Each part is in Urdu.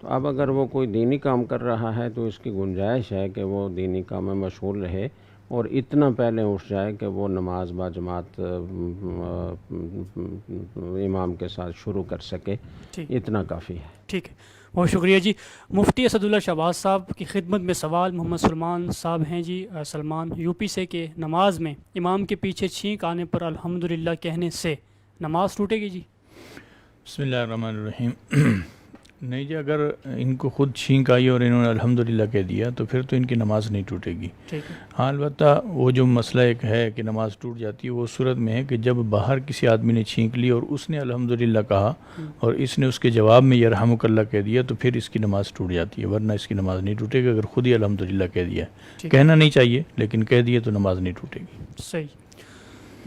تو اب اگر وہ کوئی دینی کام کر رہا ہے تو اس کی گنجائش ہے کہ وہ دینی کام میں مشغول رہے اور اتنا پہلے اٹھ جائے کہ وہ نماز با جماعت امام کے ساتھ شروع کر سکے، ٹھیک اتنا کافی ہے۔ ٹھیک ہے، بہت شکریہ جی۔ مفتی اسد اللہ شہباز صاحب کی خدمت میں سوال محمد سلمان صاحب ہیں جی، سلمان یو پی سے، کہ نماز میں امام کے پیچھے چھینک آنے پر الحمدللہ کہنے سے نماز ٹوٹے گی جی؟ بسم اللہ الرحمن الرحیم۔ نہیں جی، اگر ان کو خود چھینک آئی اور انہوں نے الحمدللہ کہہ دیا تو پھر تو ان کی نماز نہیں ٹوٹے گی۔ ٹھیک ہے، ہاں، البتہ وہ جو مسئلہ ایک ہے کہ نماز ٹوٹ جاتی ہے، وہ صورت میں ہے کہ جب باہر کسی آدمی نے چھینک لی اور اس نے الحمدللہ کہا اور اس نے اس کے جواب میں یرحمک اللہ کہہ دیا تو پھر اس کی نماز ٹوٹ جاتی ہے، ورنہ اس کی نماز نہیں ٹوٹے گی اگر خود ہی الحمدللہ کہہ دیا۔ ٹھیک، کہنا نہیں چاہیے لیکن کہہ دیے تو نماز نہیں ٹوٹے گی۔ صحیح۔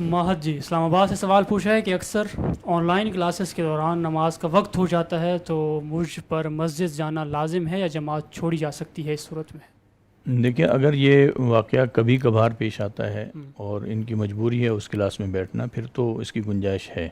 ماہد جی اسلام آباد سے سوال پوچھا ہے کہ اکثر آن لائن کلاسز کے دوران نماز کا وقت ہو جاتا ہے تو مجھ پر مسجد جانا لازم ہے یا جماعت چھوڑی جا سکتی ہے اس صورت میں؟ دیکھیں، اگر یہ واقعہ کبھی کبھار پیش آتا ہے اور ان کی مجبوری ہے اس کلاس میں بیٹھنا، پھر تو اس کی گنجائش ہے،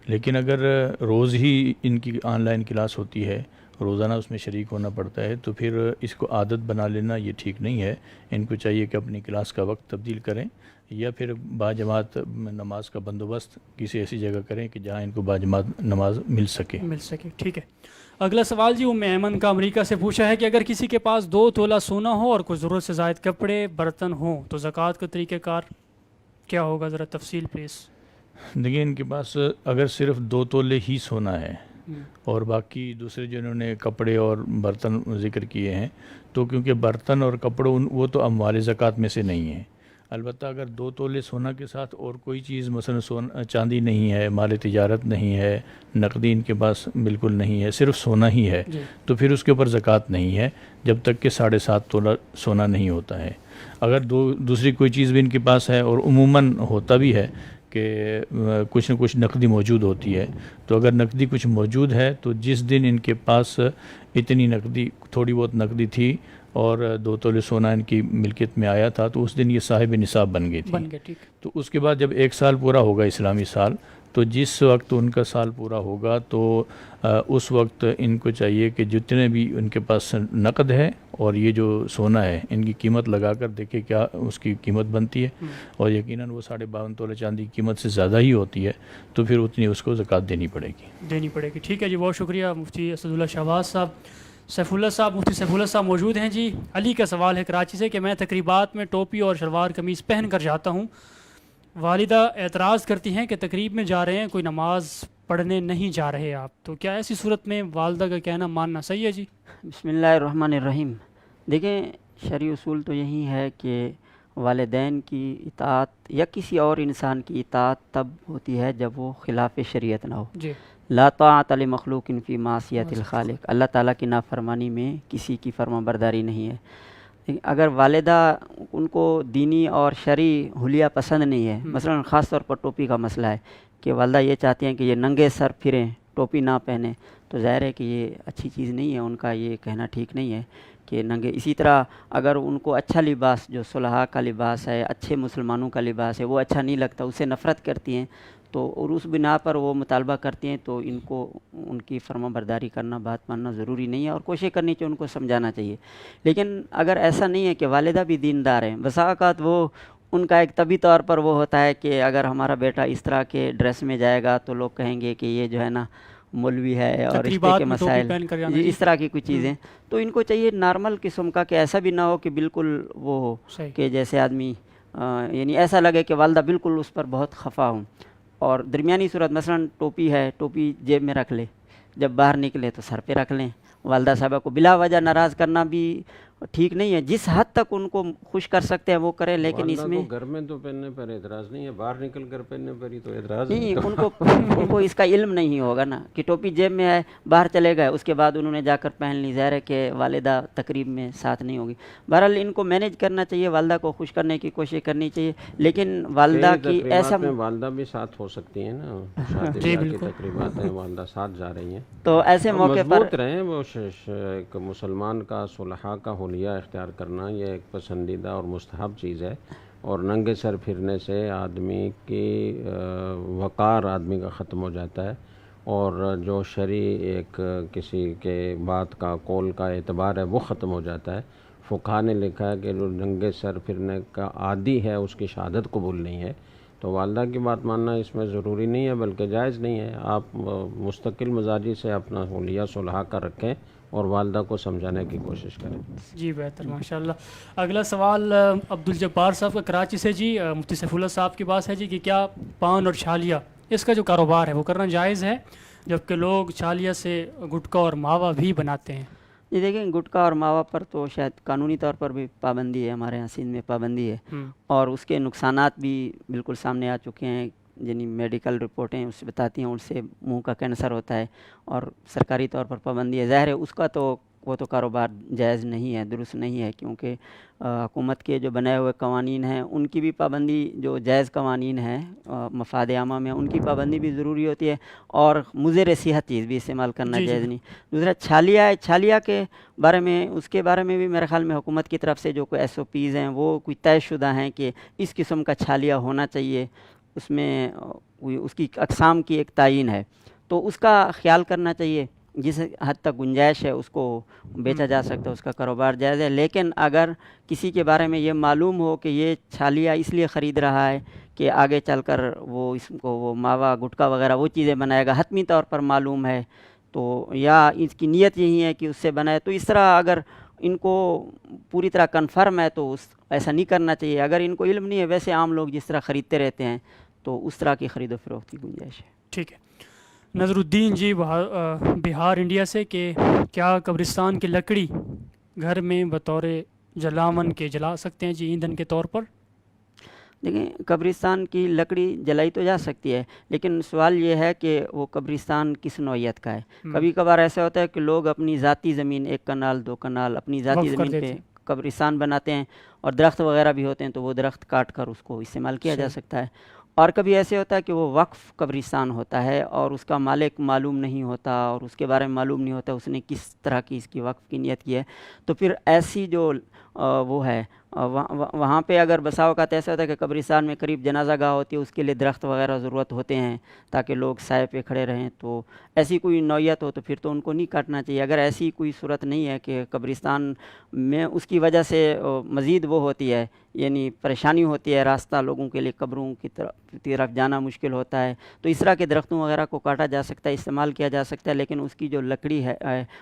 لیکن اگر روز ہی ان کی آن لائن کلاس ہوتی ہے، روزانہ اس میں شریک ہونا پڑتا ہے، تو پھر اس کو عادت بنا لینا یہ ٹھیک نہیں ہے۔ ان کو چاہیے کہ اپنی کلاس کا وقت تبدیل کریں یا پھر باجماعت نماز کا بندوبست کسی ایسی جگہ کریں کہ جہاں ان کو باجماعت نماز مل سکے۔ ٹھیک ہے۔ اگلا سوال جی ایمن کا امریکہ سے پوچھا ہے کہ اگر کسی کے پاس 2 تولہ سونا ہو اور کوئی ضرورت سے زائد کپڑے برتن ہوں تو زکوٰۃ کا طریقہ کار کیا ہوگا؟ ذرا تفصیل پلیز۔ دیکھیں، ان کے پاس اگر صرف 2 تولے ہی سونا ہے اور باقی دوسرے جو انہوں نے کپڑے اور برتن ذکر کیے ہیں، تو کیونکہ برتن اور کپڑے وہ تو اموال زکوٰۃ میں سے نہیں ہیں۔ البتہ اگر 2 تولے سونا کے ساتھ اور کوئی چیز مثلا چاندی نہیں ہے، مال تجارت نہیں ہے، نقدی ان کے پاس بالکل نہیں ہے، صرف سونا ہی ہے، تو پھر اس کے اوپر زکوٰۃ نہیں ہے جب تک کہ 7.5 تولہ سونا نہیں ہوتا ہے۔ اگر دوسری کوئی چیز بھی ان کے پاس ہے اور عموماً ہوتا بھی ہے کہ کچھ نہ کچھ نقدی موجود ہوتی ہے، تو اگر نقدی کچھ موجود ہے تو جس دن ان کے پاس اتنی نقدی، تھوڑی بہت نقدی تھی اور 2 تولے سونا ان کی ملکیت میں آیا تھا تو اس دن یہ صاحب نصاب بن گئی تھی۔ تو اس کے بعد جب 1 سال پورا ہوگا اسلامی سال، تو جس وقت ان کا سال پورا ہوگا تو اس وقت ان کو چاہیے کہ جتنے بھی ان کے پاس نقد ہے اور یہ جو سونا ہے ان کی قیمت لگا کر دیکھیں کیا اس کی قیمت بنتی ہے، اور یقیناً وہ 52.5 تولے چاندی کی قیمت سے زیادہ ہی ہوتی ہے تو پھر اتنی اس کو زکوٰۃ دینی پڑے گی۔ ٹھیک ہے جی، بہت شکریہ مفتی اسد اللہ شہباز صاحب۔ سیف اللہ صاحب، مفتی سیف اللہ صاحب موجود ہیں جی۔ علی کا سوال ہے کراچی سے کہ میں تقریبات میں ٹوپی اور شلوار قمیض پہن کر جاتا ہوں، والدہ اعتراض کرتی ہیں کہ تقریب میں جا رہے ہیں، کوئی نماز پڑھنے نہیں جا رہے آپ، تو کیا ایسی صورت میں والدہ کا کہنا ماننا صحیح ہے جی؟ بسم اللہ الرحمن الرحیم۔ دیکھیں، شرعی اصول تو یہی ہے کہ والدین کی اطاعت یا کسی اور انسان کی اطاعت تب ہوتی ہے جب وہ خلاف شریعت نہ ہو۔ جی، لا طاعت لمخلوق فی معصیت الخالق، اللہ تعالیٰ کی نافرمانی میں کسی کی فرما برداری نہیں ہے۔ اگر والدہ ان کو دینی اور شرعی حلیہ پسند نہیں ہے، مثلا خاص طور پر ٹوپی کا مسئلہ ہے کہ والدہ یہ چاہتی ہیں کہ یہ ننگے سر پھریں، ٹوپی نہ پہنیں، تو ظاہر ہے کہ یہ اچھی چیز نہیں ہے، ان کا یہ کہنا ٹھیک نہیں ہے کہ ننگے۔ اسی طرح اگر ان کو اچھا لباس جو صلحاء کا لباس ہے، اچھے مسلمانوں کا لباس ہے، وہ اچھا نہیں لگتا، اسے نفرت کرتی ہیں، تو اور اس بنا پر وہ مطالبہ کرتی ہیں، تو ان کو ان کی فرما برداری کرنا، بات ماننا ضروری نہیں ہے اور کوشش کرنی چاہیے، ان کو سمجھانا چاہیے۔ لیکن اگر ایسا نہیں ہے کہ والدہ بھی دیندار ہیں، بسا اوقات وہ ان کا ایک طبی طور پر وہ ہوتا ہے کہ اگر ہمارا بیٹا اس طرح کے ڈریس میں جائے گا تو لوگ کہیں گے کہ یہ جو ہے نا مولوی ہے اور رشتے کے مسائل، اس طرح کی کچھ چیزیں، تو ان کو چاہیے نارمل قسم کا کہ ایسا بھی نہ ہو کہ بالکل وہ ہو کہ جیسے آدمی یعنی ایسا لگے کہ والدہ بالکل اس پر بہت خفا ہوں، اور درمیانی صورت مثلا ٹوپی ہے، ٹوپی جیب میں رکھ لے، جب باہر نکلے تو سر پہ رکھ لیں۔ والدہ صاحبہ کو بلا وجہ ناراض کرنا بھی ٹھیک نہیں ہے، جس حد تک ان کو خوش کر سکتے ہیں وہ کریں، لیکن اس میں گھر میں تو پہننے پر اعتراض نہیں ہے، باہر نکل کر پہننے پر ہی تو اعتراض نہیں، ان کو اس کا علم نہیں ہوگا نا کہ ٹوپی جیب میں ہے، باہر چلے گئے، اس کے بعد انہوں نے جا کر پہن لی، ظاہر ہے کہ والدہ تقریب میں ساتھ نہیں ہوگی۔ بہرحال ان کو مینیج کرنا چاہیے، والدہ کو خوش کرنے کی کوشش کرنی چاہیے، لیکن والدہ کی ایسا والدہ بھی ساتھ ہو سکتی ہیں نا، شادی بیاہ کی تقریبات ہیں، والدہ ساتھ جا رہی ہیں، تو ایسے موقع پر مضبوط رہیں۔ وہ ایک مسلمان کا صلحاء کا حلیہ اختیار کرنا یہ ایک پسندیدہ اور مستحب چیز ہے، اور ننگے سر پھرنے سے آدمی کی وقار آدمی کا ختم ہو جاتا ہے، اور جو شرعی ایک کسی کے بات کا قول کا اعتبار ہے وہ ختم ہو جاتا ہے. فقہا نے لکھا ہے کہ جو ننگے سر پھرنے کا عادی ہے اس کی شہادت قبول نہیں ہے. تو والدہ کی بات ماننا اس میں ضروری نہیں ہے بلکہ جائز نہیں ہے. آپ مستقل مزاجی سے اپنا حلیہ صلح کر رکھیں اور والدہ کو سمجھانے کی کوشش کریں. جی بہتر ماشاءاللہ. اگلا سوال عبدالجبار صاحب کا کراچی سے جی. مفتی سیف اللہ صاحب کے پاس ہے جی کہ کیا پان اور چھالیہ اس کا جو کاروبار ہے وہ کرنا جائز ہے جبکہ لوگ چھالیہ سے گٹکا اور ماوا بھی بناتے ہیں؟ جی دیکھیں، گٹکا اور ماوا پر تو شاید قانونی طور پر بھی پابندی ہے، ہمارے یہاں سندھ میں پابندی ہے، اور اس کے نقصانات بھی بالکل سامنے آ چکے ہیں. یعنی میڈیکل رپورٹیں اس سے بتاتی ہیں ان سے منہ کا کینسر ہوتا ہے، اور سرکاری طور پر پابندی ہے. ظاہر ہے اس کا تو وہ تو کاروبار جائز نہیں ہے، درست نہیں ہے، کیونکہ حکومت کے جو بنائے ہوئے قوانین ہیں ان کی بھی پابندی، جو جائز قوانین ہیں مفاد عامہ میں، ان کی پابندی بھی ضروری ہوتی ہے، اور مضر صحت چیز بھی استعمال کرنا جائز نہیں. دوسرا چھالیہ ہے، چھالیہ کے بارے میں، اس کے بارے میں بھی میرے خیال میں حکومت کی طرف سے جو کوئی SOPs ہیں وہ کوئی طے شدہ ہیں کہ اس قسم کا چھالیہ ہونا چاہیے. اس میں اس کی اقسام کی ایک تعین ہے، تو اس کا خیال کرنا چاہیے. جس حد تک گنجائش ہے اس کو بیچا جا سکتا ہے، اس کا کاروبار جائز ہے. لیکن اگر کسی کے بارے میں یہ معلوم ہو کہ یہ چھالیہ اس لیے خرید رہا ہے کہ آگے چل کر وہ اس کو وہ ماوا گٹکا وغیرہ وہ چیزیں بنائے گا، حتمی طور پر معلوم ہے، تو یا اس کی نیت یہی ہے کہ اس سے بنائے، تو اس طرح اگر ان کو پوری طرح کنفرم ہے تو ایسا نہیں کرنا چاہیے. اگر ان کو علم نہیں ہے، ویسے عام لوگ جس طرح خریدتے رہتے ہیں، تو اس طرح کی خرید و فروخت کی گنجائش ہے. ٹھیک ہے. نظر الدین جی بہار انڈیا سے کہ کیا قبرستان کی لکڑی گھر میں بطور جلاون کے جلا سکتے ہیں جی ایندھن کے طور پر؟ دیکھیں، قبرستان کی لکڑی جلائی تو جا سکتی ہے، لیکن سوال یہ ہے کہ وہ قبرستان کس نوعیت کا ہے. کبھی کبھار ایسا ہوتا ہے کہ لوگ اپنی ذاتی زمین، 1 کنال 2 کنال اپنی ذاتی زمین پہ قبرستان بناتے ہیں، اور درخت وغیرہ بھی ہوتے ہیں تو وہ درخت کاٹ کر اس کو استعمال کیا جا سکتا ہے. اور کبھی ایسے ہوتا ہے کہ وہ وقف قبرستان ہوتا ہے اور اس کا مالک معلوم نہیں ہوتا اور اس کے بارے میں معلوم نہیں ہوتا اس نے کس طرح کی اس کی وقف کی نیت کی ہے. تو پھر ایسی جو وہ ہے وہاں پہ اگر بسا اوقات ایسا ہوتا ہے کہ قبرستان میں قریب جنازہ گاہ ہوتی ہے، اس کے لیے درخت وغیرہ ضرورت ہوتے ہیں تاکہ لوگ سائے پہ کھڑے رہیں، تو ایسی کوئی نوعیت ہو تو پھر تو ان کو نہیں کاٹنا چاہیے. اگر ایسی کوئی صورت نہیں ہے کہ قبرستان میں اس کی وجہ سے مزید وہ ہوتی ہے، یعنی پریشانی ہوتی ہے، راستہ لوگوں کے لیے قبروں کی طرف جانا مشکل ہوتا ہے، تو اس طرح کے درختوں وغیرہ کو کاٹا جا سکتا ہے، استعمال کیا جا سکتا ہے. لیکن اس کی جو لکڑی ہے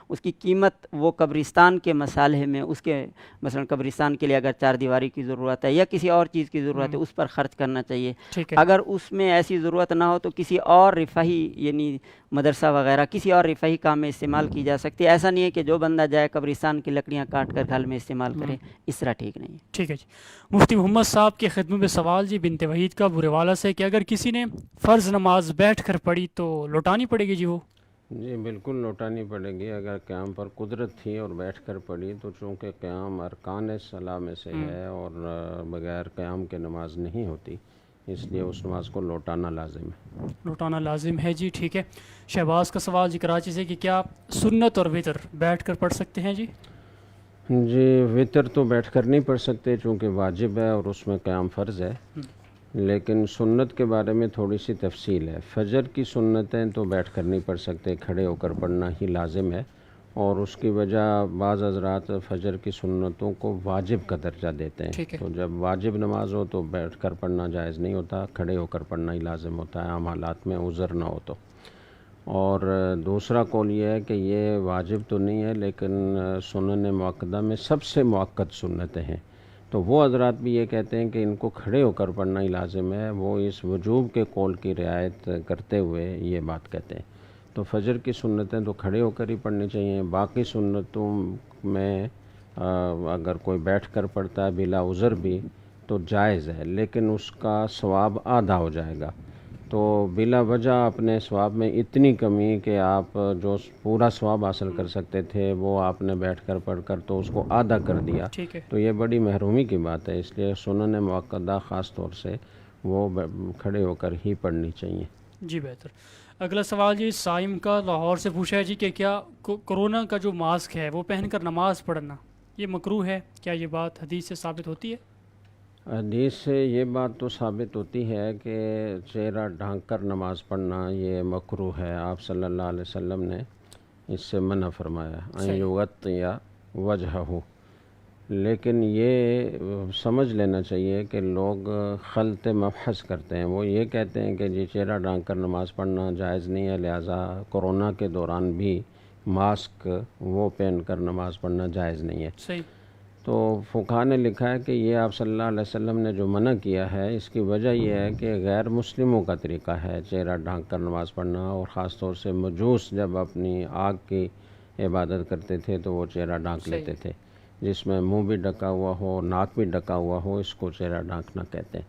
اس کی قیمت وہ قبرستان کے مصالحے میں، اس کے مثلا قبرستان کے لیے اگر 4 دیواری کی ضرورت ہے یا کسی اور چیز کی ضرورت ہے، اس پر خرچ کرنا چاہیے. اگر اس میں ایسی ضرورت نہ ہو تو کسی اور رفاہی، یعنی مدرسہ وغیرہ کسی اور رفاہی کام میں استعمال کی جا سکتی ہے. ایسا نہیں ہے کہ جو بندہ جائے قبرستان کی لکڑیاں کاٹ کر گھر میں استعمال کرے، اس طرح ٹھیک نہیں ہے. ٹھیک ہے جی. مفتی محمد صاحب کے خدمت میں سوال جی بنت وحید کا برے والا سے کہ اگر کسی نے فرض نماز بیٹھ کر پڑھی تو لوٹانی پڑے گی جی؟ وہ جی بالکل لوٹانی پڑے گی. اگر قیام پر قدرت تھی اور بیٹھ کر پڑھی تو چونکہ قیام ارکان صلاح میں سے ہے اور بغیر قیام کے نماز نہیں ہوتی، اس لیے اس نماز کو لوٹانا لازم ہے. لوٹانا لازم ہے جی. ٹھیک ہے. شہباز کا سوال جی کراچی سے کہ کیا سنت اور وتر بیٹھ کر پڑھ سکتے ہیں جی؟ جی وتر تو بیٹھ کر نہیں پڑھ سکتے چونکہ واجب ہے اور اس میں قیام فرض ہے، لیکن سنت کے بارے میں تھوڑی سی تفصیل ہے. فجر کی سنتیں تو بیٹھ کر نہیں پڑھ سکتے، کھڑے ہو کر پڑھنا ہی لازم ہے، اور اس کی وجہ بعض حضرات فجر کی سنتوں کو واجب کا درجہ دیتے ہیں. تو جب واجب نماز ہو تو بیٹھ کر پڑھنا جائز نہیں ہوتا، کھڑے ہو کر پڑھنا ہی لازم ہوتا ہے، عام حالات میں عذر نہ ہو تو. اور دوسرا قول یہ ہے کہ یہ واجب تو نہیں ہے لیکن سنن مؤکدہ میں سب سے مؤکد سنتیں ہیں، تو وہ حضرات بھی یہ کہتے ہیں کہ ان کو کھڑے ہو کر پڑھنا ہی لازم ہے. وہ اس وجوب کے قول کی رعایت کرتے ہوئے یہ بات کہتے ہیں. تو فجر کی سنتیں تو کھڑے ہو کر ہی پڑھنی چاہیے. باقی سنتوں میں اگر کوئی بیٹھ کر پڑھتا ہے بلا عذر بھی تو جائز ہے، لیکن اس کا ثواب آدھا ہو جائے گا. تو بلا وجہ اپنے ثواب میں اتنی کمی کہ آپ جو پورا ثواب حاصل کر سکتے تھے وہ آپ نے بیٹھ کر پڑھ کر تو اس کو آدھا کر دیا، تو یہ بڑی محرومی کی بات ہے. اس لیے سنن مؤکدہ خاص طور سے وہ کھڑے ہو کر ہی پڑھنی چاہیے. جی بہتر. اگلا سوال جی سائم کا لاہور سے پوچھا ہے جی کہ کیا کورونا کا جو ماسک ہے وہ پہن کر نماز پڑھنا یہ مکروہ ہے؟ کیا یہ بات حدیث سے ثابت ہوتی ہے؟ حدیث سے یہ بات تو ثابت ہوتی ہے کہ چہرہ ڈھانک کر نماز پڑھنا یہ مکروہ ہے. آپ صلی اللہ علیہ وسلم نے اس سے منع فرمایا ان یغطی وجہہ. لیکن یہ سمجھ لینا چاہیے کہ لوگ خلط مبحث کرتے ہیں. وہ یہ کہتے ہیں کہ جی چہرہ ڈھانک کر نماز پڑھنا جائز نہیں ہے، لہٰذا کورونا کے دوران بھی ماسک وہ پہن کر نماز پڑھنا جائز نہیں ہے. صحیح. تو فقہا نے لکھا ہے کہ یہ آپ صلی اللہ علیہ وسلم نے جو منع کیا ہے اس کی وجہ یہ ہے کہ غیر مسلموں کا طریقہ ہے چہرہ ڈھانک کر نماز پڑھنا، اور خاص طور سے مجوس جب اپنی آگ کی عبادت کرتے تھے تو وہ چہرہ ڈھانک لیتے تھے. جس میں منہ بھی ڈھکا ہوا ہو، ناک بھی ڈھکا ہوا ہو، اس کو چہرہ ڈھانکنا کہتے ہیں.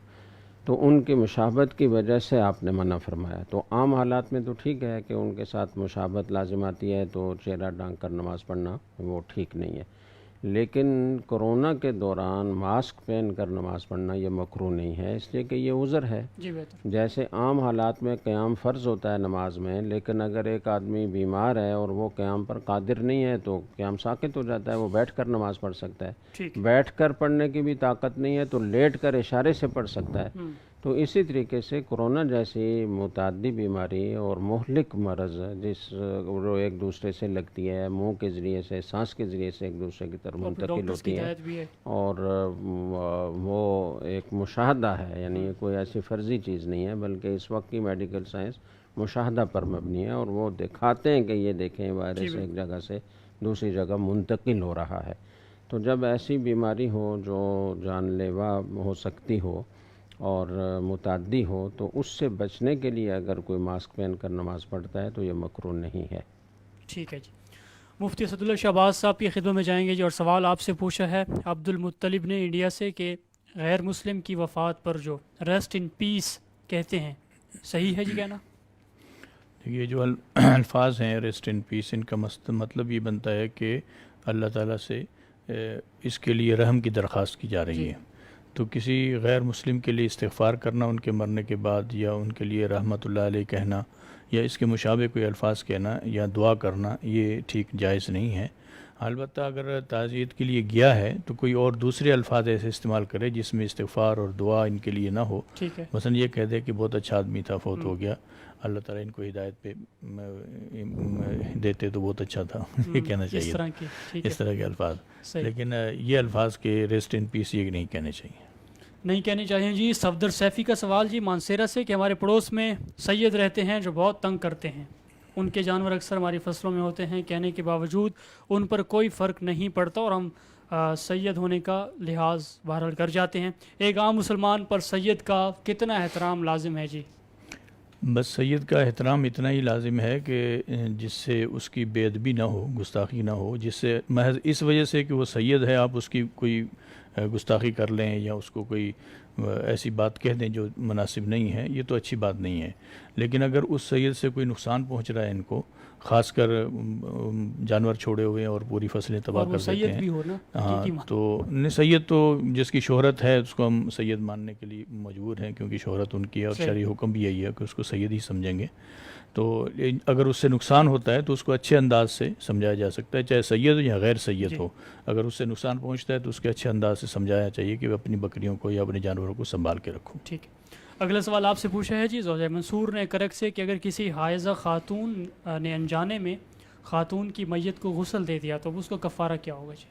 تو ان کی مشابہت کی وجہ سے آپ نے منع فرمایا. تو عام حالات میں تو ٹھیک ہے کہ ان کے ساتھ مشابہت لازم آتی ہے تو چہرہ ڈھانک کر نماز پڑھنا وہ ٹھیک نہیں ہے. لیکن کورونا کے دوران ماسک پہن کر نماز پڑھنا یہ مکروہ نہیں ہے، اس لیے کہ یہ عذر ہے. جی بہتر. جیسے عام حالات میں قیام فرض ہوتا ہے نماز میں، لیکن اگر ایک آدمی بیمار ہے اور وہ قیام پر قادر نہیں ہے تو قیام ساقط ہو جاتا ہے، وہ بیٹھ کر نماز پڑھ سکتا ہے. ٹھیک. بیٹھ کر پڑھنے کی بھی طاقت نہیں ہے تو لیٹ کر اشارے سے پڑھ سکتا ہے. تو اسی طریقے سے کورونا جیسی متعدی بیماری اور مہلک مرض جس وہ ایک دوسرے سے لگتی ہے، منہ کے ذریعے سے، سانس کے ذریعے سے ایک دوسرے کی طرف منتقل ہوتی ہے، اور وہ ایک مشاہدہ ہے. یعنی یہ کوئی ایسی فرضی چیز نہیں ہے، بلکہ اس وقت کی میڈیکل سائنس مشاہدہ پر مبنی ہے، اور وہ دکھاتے ہیں کہ یہ دیکھیں وائرس ایک جگہ سے دوسری جگہ منتقل ہو رہا ہے. تو جب ایسی بیماری ہو جو جان لیوا ہو سکتی ہو اور متعدی ہو تو اس سے بچنے کے لیے اگر کوئی ماسک پہن کر نماز پڑھتا ہے تو یہ مکروہ نہیں ہے. ٹھیک ہے جی. مفتی اسد اللہ شہباز صاحب کی خدمت میں جائیں گے جی. اور سوال آپ سے پوچھا ہے عبد المطلب نے انڈیا سے کہ غیر مسلم کی وفات پر جو ریسٹ ان پیس کہتے ہیں صحیح ہے جی کہنا؟ یہ جو الفاظ ہیں ریسٹ ان پیس، ان کا مطلب یہ بنتا ہے کہ اللہ تعالیٰ سے اس کے لیے رحم کی درخواست کی جا رہی ہے. تو کسی غیر مسلم کے لیے استغفار کرنا ان کے مرنے کے بعد، یا ان کے لیے رحمت اللہ علیہ کہنا، یا اس کے مشابہ کوئی الفاظ کہنا یا دعا کرنا، یہ ٹھیک جائز نہیں ہے. البتہ اگر تعزیت کے لیے گیا ہے تو کوئی اور دوسرے الفاظ ایسے استعمال کرے جس میں استغفار اور دعا ان کے لیے نہ ہو. ٹھیک ہے. مثلا یہ کہہ دے کہ بہت اچھا آدمی تھا، فوت ہو گیا، اللہ تعالیٰ ان کو ہدایت پہ دیتے تو بہت اچھا تھا، یہ کہنا چاہیے اس طرح کے الفاظ. لیکن یہ الفاظ کے ریسٹ ان پیس یہ نہیں کہنے چاہیے، نہیں کہنے چاہیے. جی صفدر سیفی کا سوال جی مانسیرا سے کہ ہمارے پڑوس میں سید رہتے ہیں جو بہت تنگ کرتے ہیں. ان کے جانور اکثر ہماری فصلوں میں ہوتے ہیں، کہنے کے باوجود ان پر کوئی فرق نہیں پڑتا اور ہم سید ہونے کا لحاظ بہرحال کر جاتے ہیں. ایک عام مسلمان پر سید کا کتنا احترام لازم ہے جی؟ بس سید کا احترام اتنا ہی لازم ہے کہ جس سے اس کی بے ادبی نہ ہو، گستاخی نہ ہو، جس سے محض اس وجہ سے کہ وہ سید ہے آپ اس کی کوئی گستاخی کر لیں یا اس کو کوئی ایسی بات کہہ دیں جو مناسب نہیں ہے، یہ تو اچھی بات نہیں ہے. لیکن اگر اس سید سے کوئی نقصان پہنچ رہا ہے ان کو، خاص کر جانور چھوڑے ہوئے ہیں اور پوری فصلیں تباہ کر دیتے ہیں، ہاں تو سید تو جس کی شہرت ہے اس کو ہم سید ماننے کے لیے مجبور ہیں، کیونکہ شہرت ان کی ہے اور شرعی حکم بھی یہی ہے کہ اس کو سید ہی سمجھیں گے. تو اگر اس سے نقصان ہوتا ہے تو اس کو اچھے انداز سے سمجھایا جا سکتا ہے، چاہے سید ہو یا غیر سید ہو. اگر اس سے نقصان پہنچتا ہے تو اس کے اچھے انداز سے سمجھایا چاہیے کہ وہ اپنی بکریوں کو یا اپنے جانوروں کو سنبھال کے رکھو. ٹھیک ہے. اگلا سوال آپ سے پوچھا ہے جی زوجہ منصور نے کرک سے کہ اگر کسی حائضہ خاتون نے انجانے میں خاتون کی میت کو غسل دے دیا تو اس کو کفارہ کیا ہوگا جی؟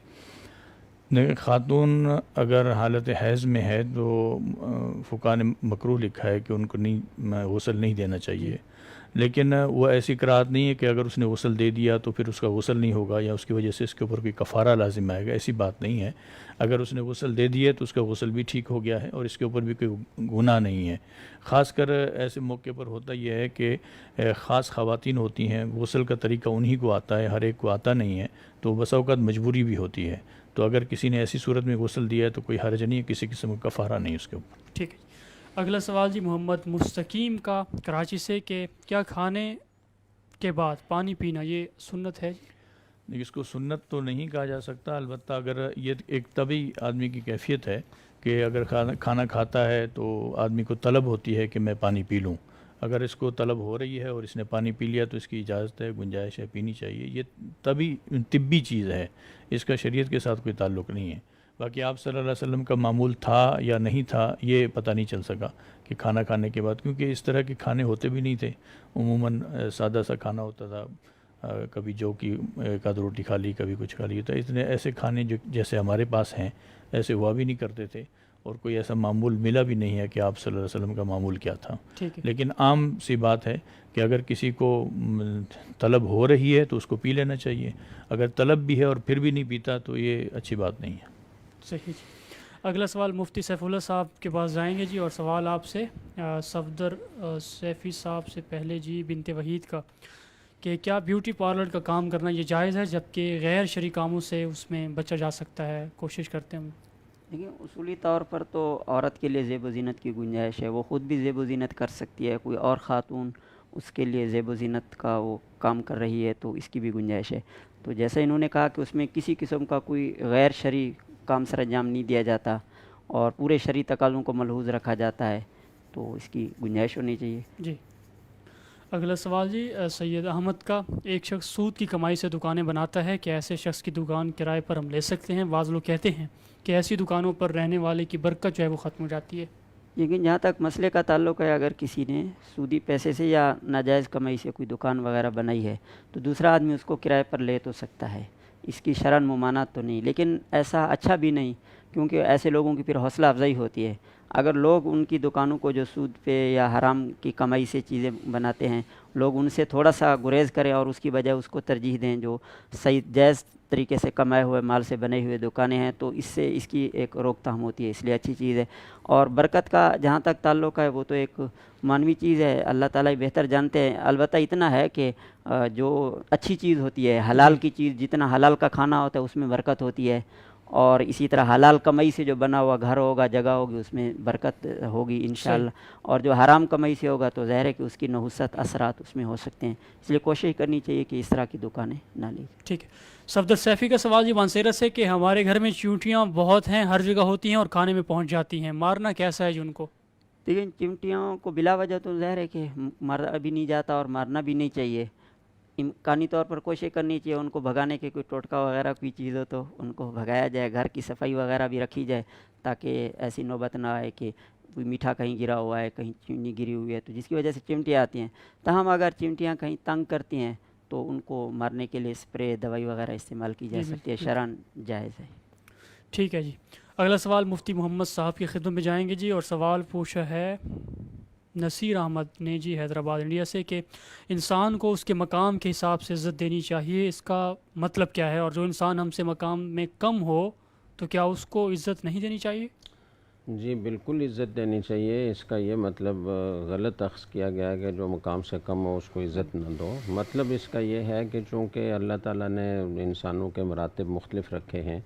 دیکھیں، خاتون اگر حالت حیض میں ہے تو فقہا نے مکروہ لکھا ہے کہ ان کو غسل نہیں دینا چاہیے. لیکن وہ ایسی قرات نہیں ہے کہ اگر اس نے غسل دے دیا تو پھر اس کا غسل نہیں ہوگا یا اس کی وجہ سے اس کے اوپر کوئی کفارہ لازم آئے گا، ایسی بات نہیں ہے. اگر اس نے غسل دے دیا تو اس کا غسل بھی ٹھیک ہو گیا ہے اور اس کے اوپر بھی کوئی گناہ نہیں ہے. خاص کر ایسے موقع پر ہوتا یہ ہے کہ خاص خواتین ہوتی ہیں، غسل کا طریقہ انہی کو آتا ہے، ہر ایک کو آتا نہیں ہے، تو بسا اوقات مجبوری بھی ہوتی ہے. تو اگر کسی نے ایسی صورت میں غسل دیا ہے تو کوئی حرج نہیں ہے، کسی قسم کا کفارہ نہیں اس کے اوپر. ٹھیک ہے. اگلا سوال جی محمد مستقیم کا کراچی سے کہ کیا کھانے کے بعد پانی پینا یہ سنت ہے؟ اس کو سنت تو نہیں کہا جا سکتا، البتہ اگر یہ ایک طبعی آدمی کی کیفیت ہے کہ اگر کھانا کھاتا ہے تو آدمی کو طلب ہوتی ہے کہ میں پانی پی لوں. اگر اس کو طلب ہو رہی ہے اور اس نے پانی پی لیا تو اس کی اجازت ہے، گنجائش ہے، پینی چاہیے. یہ طبی چیز ہے، اس کا شریعت کے ساتھ کوئی تعلق نہیں ہے. باقی آپ صلی اللہ علیہ وسلم کا معمول تھا یا نہیں تھا یہ پتہ نہیں چل سکا کہ کھانا کھانے کے بعد، کیونکہ اس طرح کے کھانے ہوتے بھی نہیں تھے، عموماً سادہ سا کھانا ہوتا تھا، کبھی جو کی ایک آدھ روٹی کھا لی، کبھی کچھ کھا لی، تو اتنے ایسے کھانے جو جیسے ہمارے پاس ہیں ایسے ہوا بھی نہیں کرتے تھے، اور کوئی ایسا معمول ملا بھی نہیں ہے کہ آپ صلی اللہ علیہ وسلم کا معمول کیا تھا۔ ٹھیک ہے، لیکن عام سی بات ہے کہ اگر کسی کو طلب ہو رہی ہے تو اس کو پی لینا چاہیے، اگر طلب بھی ہے اور پھر بھی نہیں پیتا تو یہ اچھی بات نہیں ہے۔ صحیح جی۔ اگلا سوال مفتی سیف اللہ صاحب کے پاس جائیں گے جی، اور سوال آپ سے صفدر سیفی صاحب سے پہلے جی بنت وحید کا، کہ کیا بیوٹی پارلر کا کام کرنا یہ جائز ہے، جبکہ غیر شرعی کاموں سے اس میں بچا جا سکتا ہے؟ کوشش کرتے ہیں ہم۔ دیکھیں اصولی طور پر تو عورت کے لیے زیب و زینت کی گنجائش ہے، وہ خود بھی زیب و زینت کر سکتی ہے، کوئی اور خاتون اس کے لیے زیب و زینت کا وہ کام کر رہی ہے تو اس کی بھی گنجائش ہے۔ تو جیسے انہوں نے کہا کہ اس میں کسی قسم کا کوئی غیر شرعی کام سر انجام نہیں دیا جاتا اور پورے شرعی تقاضوں کو ملحوظ رکھا جاتا ہے، تو اس کی گنجائش ہونی چاہیے۔ جی اگلا سوال جی سید احمد کا، ایک شخص سود کی کمائی سے دکانیں بناتا ہے، کہ ایسے شخص کی دکان کرائے پر ہم لے سکتے ہیں؟ بعض لوگ کہتے ہیں کہ ایسی دکانوں پر رہنے والے کی برکت جو ہے وہ ختم ہو جاتی ہے۔ لیکن جہاں تک مسئلے کا تعلق ہے، اگر کسی نے سودی پیسے سے یا ناجائز کمائی سے کوئی دکان وغیرہ بنائی ہے تو دوسرا آدمی اس کو کرائے پر لے تو سکتا ہے، اس کی شرعاً ممانعت تو نہیں، لیکن ایسا اچھا بھی نہیں، کیونکہ ایسے لوگوں کی پھر حوصلہ افزائی ہوتی ہے۔ اگر لوگ ان کی دکانوں کو جو سود پہ یا حرام کی کمائی سے چیزیں بناتے ہیں، لوگ ان سے تھوڑا سا گریز کریں اور اس کی بجائے اس کو ترجیح دیں جو صحیح جائز طریقے سے کمائے ہوئے مال سے بنے ہوئے دکانیں ہیں، تو اس سے اس کی ایک روک تھام ہوتی ہے، اس لیے اچھی چیز ہے۔ اور برکت کا جہاں تک تعلق ہے وہ تو ایک معنوی چیز ہے، اللہ تعالیٰ ہی بہتر جانتے ہیں۔ البتہ اتنا ہے کہ جو اچھی چیز ہوتی ہے، حلال کی چیز، جتنا حلال کا کھانا ہوتا ہے اس میں برکت ہوتی ہے، اور اسی طرح حلال کمائی سے جو بنا ہوا گھر ہوگا، جگہ ہوگی، اس میں برکت ہوگی انشاءاللہ، اور جو حرام کمائی سے ہوگا تو ظاہر ہے کہ اس کی نحوست اثرات اس میں ہو سکتے ہیں، اس لیے کوشش کرنی چاہیے کہ اس طرح کی دکانیں نہ لی۔ ٹھیک ہے، صفدر سیفی کا سوال جی مانسیرت سے، کہ ہمارے گھر میں چیونٹیاں بہت ہیں، ہر جگہ ہوتی ہیں اور کھانے میں پہنچ جاتی ہیں، مارنا کیسا ہے جی ان کو؟ لیکن چمٹیوں کو بلا وجہ تو ظاہر ہے کہ مارا بھی نہیں جاتا اور مارنا بھی نہیں چاہیے، امکانی طور پر کوشش کرنی چاہیے ان کو بھگانے کے، کوئی ٹوٹکا وغیرہ کوئی چیز ہو تو ان کو بھگایا جائے، گھر کی صفائی وغیرہ بھی رکھی جائے تاکہ ایسی نوبت نہ آئے کہ کوئی میٹھا کہیں گرا ہوا ہے، کہیں چینی گری ہوئی ہے تو جس کی وجہ سے چمٹیاں آتی ہیں۔ تاہم اگر چمٹیاں کہیں تنگ کرتی ہیں تو ان کو مارنے کے لیے اسپرے، دوائی وغیرہ استعمال کی جا سکتی ہے، شرعاً جائز ہے۔ ٹھیک ہے جی، اگلا سوال مفتی محمد صاحب کی خدمت میں جائیں گے جی، اور سوال پوچھا ہے نصیر احمد نے جی حیدرآباد انڈیا سے، کہ انسان کو اس کے مقام کے حساب سے عزت دینی چاہیے، اس کا مطلب کیا ہے؟ اور جو انسان ہم سے مقام میں کم ہو تو کیا اس کو عزت نہیں دینی چاہیے؟ جی بالکل عزت دینی چاہیے، اس کا یہ مطلب غلط اخذ کیا گیا ہے کہ جو مقام سے کم ہو اس کو عزت نہ دو۔ مطلب اس کا یہ ہے کہ چونکہ اللہ تعالیٰ نے انسانوں کے مراتب مختلف رکھے ہیں،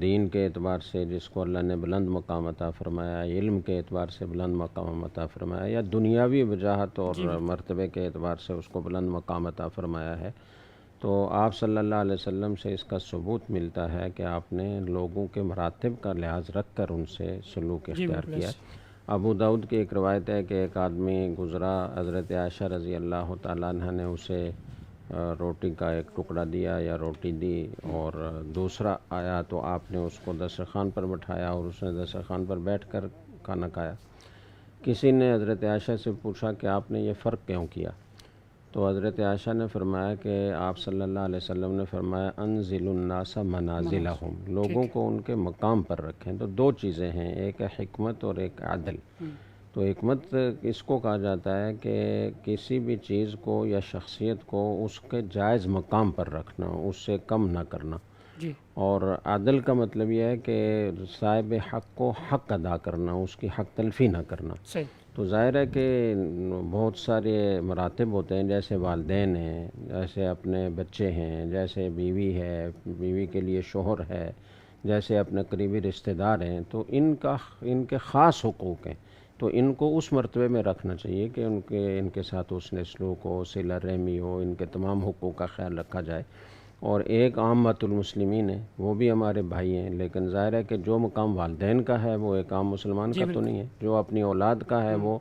دین کے اعتبار سے جس کو اللہ نے بلند مقام عطا فرمایا، علم کے اعتبار سے بلند مقام عطا فرمایا، یا دنیاوی وجاہت اور مرتبے کے اعتبار سے اس کو بلند مقام عطا فرمایا ہے، تو آپ صلی اللہ علیہ وسلم سے اس کا ثبوت ملتا ہے کہ آپ نے لوگوں کے مراتب کا لحاظ رکھ کر ان سے سلوک اختیار کیا۔ ابو داؤد کی ایک روایت ہے کہ ایک آدمی گزرا، حضرت عائشہ رضی اللہ تعالیٰ عنہ نے اسے روٹی کا ایک ٹکڑا دیا یا روٹی دی، اور دوسرا آیا تو آپ نے اس کو دسترخوان پر بٹھایا اور اس نے دسترخوان پر بیٹھ کر کھانا کھایا۔ کسی نے حضرت عائشہ سے پوچھا کہ آپ نے یہ فرق کیوں کیا؟ تو حضرت عائشہ نے فرمایا کہ آپ صلی اللہ علیہ وسلم نے فرمایا انزل الناس منازلہم، لوگوں کو ان کے مقام پر رکھیں۔ تو دو چیزیں ہیں، ایک ہے حکمت اور ایک عدل۔ تو حکمت اس کو کہا جاتا ہے کہ کسی بھی چیز کو یا شخصیت کو اس کے جائز مقام پر رکھنا، اس سے کم نہ کرنا، اور عدل کا مطلب یہ ہے کہ صاحب حق کو حق ادا کرنا، اس کی حق تلفی نہ کرنا۔ تو ظاہر ہے کہ بہت سارے مراتب ہوتے ہیں، جیسے والدین ہیں، جیسے اپنے بچے ہیں، جیسے بیوی ہے، بیوی کے لیے شوہر ہے، جیسے اپنے قریبی رشتہ دار ہیں، تو ان کے خاص حقوق ہیں، تو ان کو اس مرتبے میں رکھنا چاہیے کہ ان کے ساتھ حسن سلوک ہو، صلہ رحمی ہو، ان کے تمام حقوق کا خیال رکھا جائے۔ اور ایک عامۃ المسلمین ہے، وہ بھی ہمارے بھائی ہیں، لیکن ظاہر ہے کہ جو مقام والدین کا ہے وہ ایک عام مسلمان کا تو نہیں ہے، جو اپنی اولاد کا ہے وہ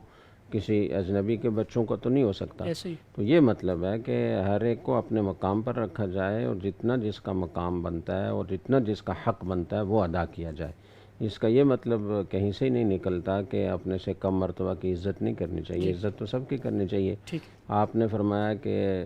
کسی اجنبی کے بچوں کو تو نہیں ہو سکتا. ایسے ہی تو یہ مطلب ہے کہ ہر ایک کو اپنے مقام پر رکھا جائے اور جتنا جس کا مقام بنتا ہے اور جتنا جس کا حق بنتا ہے وہ ادا کیا جائے. اس کا یہ مطلب کہیں سے ہی نہیں نکلتا کہ اپنے سے کم مرتبہ کی عزت نہیں کرنی چاہیے. عزت تو سب کی کرنی چاہیے. ٹھیک. آپ نے فرمایا کہ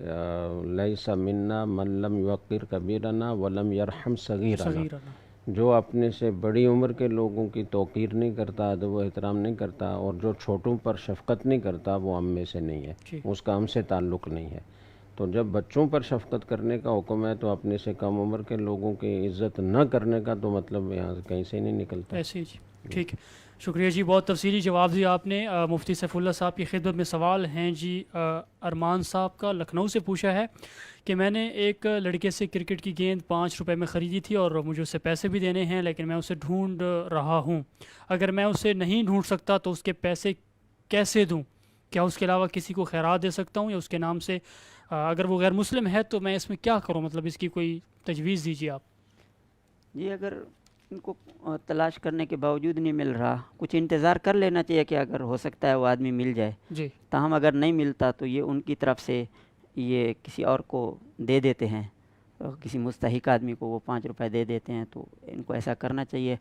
لیس منا من لم یوقر کبیرنا ولم یرحم صغیرنا. صغیرنا. جو اپنے سے بڑی عمر کے لوگوں کی توقیر نہیں کرتا، ادب و احترام نہیں کرتا، اور جو چھوٹوں پر شفقت نہیں کرتا، وہ ہم میں سے نہیں ہے. ٹھیک. اس کا ہم سے تعلق نہیں ہے. تو جب بچوں پر شفقت کرنے کا حکم ہے تو اپنے سے کم عمر کے لوگوں کی عزت نہ کرنے کا تو مطلب یہاں سے کہیں سے نہیں نکلتا. ایسے ہی جی. ٹھیک ہے، شکریہ جی، بہت تفصیلی جواب دیا آپ نے. مفتی سیف اللہ صاحب کی خدمت میں سوال ہیں جی. ارمان صاحب کا لکھنؤ سے پوچھا ہے کہ میں نے ایک لڑکے سے کرکٹ کی گیند 5 روپے میں خریدی تھی اور مجھے اسے پیسے بھی دینے ہیں، لیکن میں اسے ڈھونڈ رہا ہوں. اگر میں اسے نہیں ڈھونڈ سکتا تو اس کے پیسے کیسے دوں؟ کیا اس کے علاوہ کسی کو خیرات دے سکتا ہوں یا اس کے نام سے؟ اگر وہ غیر مسلم ہے تو میں اس میں کیا کروں؟ مطلب اس کی کوئی تجویز دیجیے آپ. جی، اگر ان کو تلاش کرنے کے باوجود نہیں مل رہا، کچھ انتظار کر لینا چاہیے کہ اگر ہو سکتا ہے وہ آدمی مل جائے. جی. تاہم اگر نہیں ملتا تو یہ ان کی طرف سے یہ کسی اور کو دے دیتے ہیں، کسی مستحق آدمی کو وہ 5 روپے دے دیتے ہیں. تو ان کو ایسا کرنا چاہیے.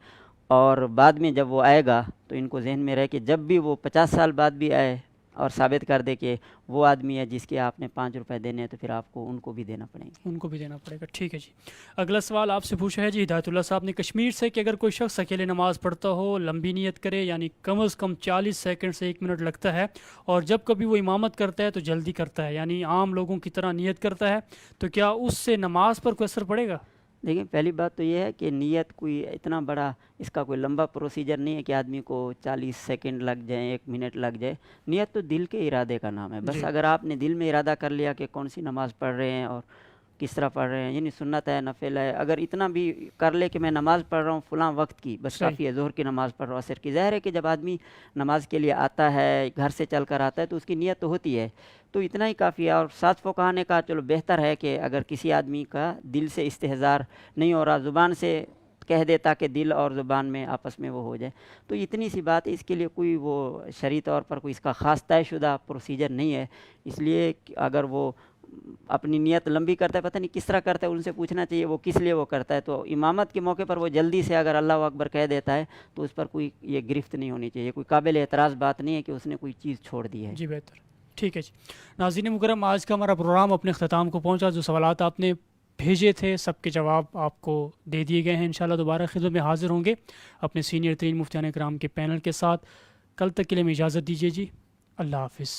اور بعد میں جب وہ آئے گا تو ان کو ذہن میں رہے کہ جب بھی وہ 50 سال بعد بھی آئے اور ثابت کر دے کہ وہ آدمی ہے جس کے آپ نے 5 روپے دینے ہیں، تو پھر آپ کو ان کو بھی دینا پڑیں گے. ان کو بھی دینا پڑے گا. ٹھیک ہے جی. اگلا سوال آپ سے پوچھا ہے جی ہدایت اللہ صاحب نے کشمیر سے کہ اگر کوئی شخص اکیلے نماز پڑھتا ہو، لمبی نیت کرے، یعنی کم از کم 40 سیکنڈ سے 1 منٹ لگتا ہے، اور جب کبھی وہ امامت کرتا ہے تو جلدی کرتا ہے، یعنی عام لوگوں کی طرح نیت کرتا ہے، تو کیا اس سے نماز پر کوئی اثر پڑے گا؟ دیکھیں، پہلی بات تو یہ ہے کہ نیت کوئی اتنا بڑا اس کا کوئی لمبا پروسیجر نہیں ہے کہ آدمی کو 40 سیکنڈ لگ جائیں، 1 منٹ لگ جائے. نیت تو دل کے ارادے کا نام ہے. بس اگر آپ نے دل میں ارادہ کر لیا کہ کون سی نماز پڑھ رہے ہیں اور کس طرح پڑھ رہے ہیں، یعنی سنت ہے نفل ہے، اگر اتنا بھی کر لے کہ میں نماز پڑھ رہا ہوں فلاں وقت کی، بس کافی ہے. ظہر کی نماز پڑھ رہا ہوں، عصر کی. ظاہر ہے کہ جب آدمی نماز کے لیے آتا ہے، گھر سے چل کر آتا ہے، تو اس کی نیت تو ہوتی ہے، تو اتنا ہی کافی ہے. اور ساتھ فقہا نے کہا چلو بہتر ہے کہ اگر کسی آدمی کا دل سے استحضار نہیں ہو رہا، زبان سے کہہ دیتا کہ دل اور زبان میں آپس میں وہ ہو جائے، تو اتنی سی بات ہے. اس کے لیے کوئی وہ شرعی طور پر کوئی اس کا خاص طے شدہ پروسیجر نہیں ہے. اس لیے اگر وہ اپنی نیت لمبی کرتا ہے، پتہ نہیں کس طرح کرتا ہے، ان سے پوچھنا چاہیے وہ کس لیے وہ کرتا ہے. تو امامت کے موقع پر وہ جلدی سے اگر اللہ اکبر کہہ دیتا ہے تو اس پر کوئی یہ گرفت نہیں ہونی چاہیے. کوئی قابل اعتراض بات نہیں ہے کہ اس نے کوئی چیز چھوڑ دی ہے. جی بہتر. ٹھیک ہے جی. ناظرین مکرم، آج کا ہمارا پروگرام اپنے اختتام کو پہنچا. جو سوالات آپ نے بھیجے تھے سب کے جواب آپ کو دے دیے گئے ہیں. انشاءاللہ دوبارہ خدمت میں حاضر ہوں گے اپنے سینئر ترین مفتیان کرام کے پینل کے ساتھ. کل تک کے لیے میں اجازت دیجیے جی. اللہ حافظ.